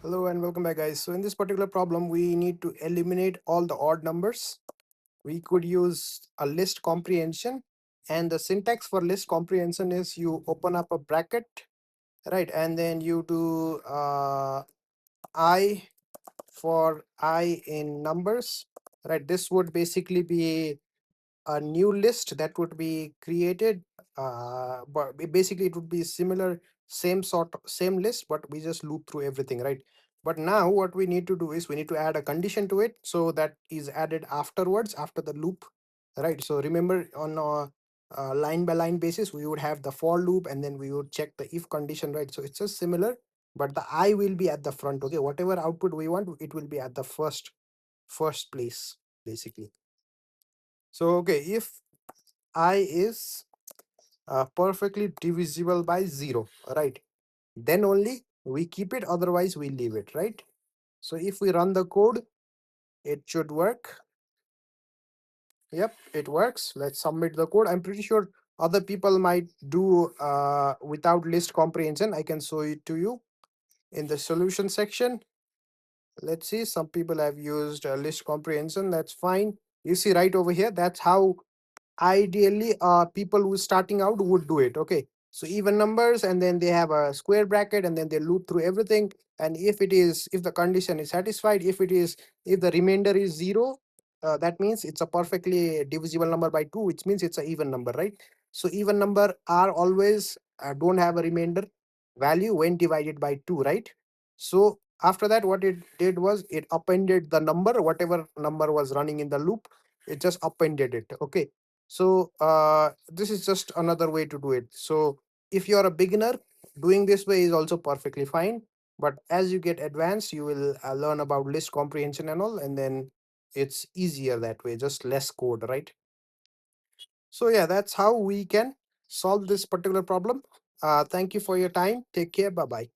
Hello and welcome back, guys. So in this particular problem, we need to eliminate all the odd numbers. We could use a list comprehension, and the syntax for list comprehension is you open up a bracket, right, and then you do I for I in numbers, right. This would basically be a new list that would be created, but basically it would be similar, same list, but we just loop through everything, right? But now what we need to do is we need to add a condition to it, so that is added afterwards after the loop, right? So remember, on a line by line basis, we would have the for loop, and then we would check the if condition, right? So it's just similar, but the I will be at the front. Okay, whatever output we want, it will be at the first place, basically. So okay, if I is perfectly divisible by 0, right, then only we keep it, otherwise we leave it, right? So if we run the code, it should work. Yep, it works. Let's submit the code. I'm pretty sure other people might do without list comprehension. I can show it to you in the solution section. Let's see, some people have used list comprehension. That's fine. You see right over here, that's how ideally people who starting out would do it. Okay, so even numbers, and then they have a square bracket, and then they loop through everything. And if the condition is satisfied, if the remainder is 0, that means it's a perfectly divisible number by 2, which means it's a even number, right? So even number are always don't have a remainder value when divided by 2, right? So after that, what it did was it appended the number, whatever number was running in the loop, it just appended it. Okay, so this is just another way to do it. So if you're a beginner, doing this way is also perfectly fine. But as you get advanced, you will learn about list comprehension and all, and then it's easier that way, just less code, right? So yeah, that's how we can solve this particular problem. Thank you for your time. Take care. Bye bye.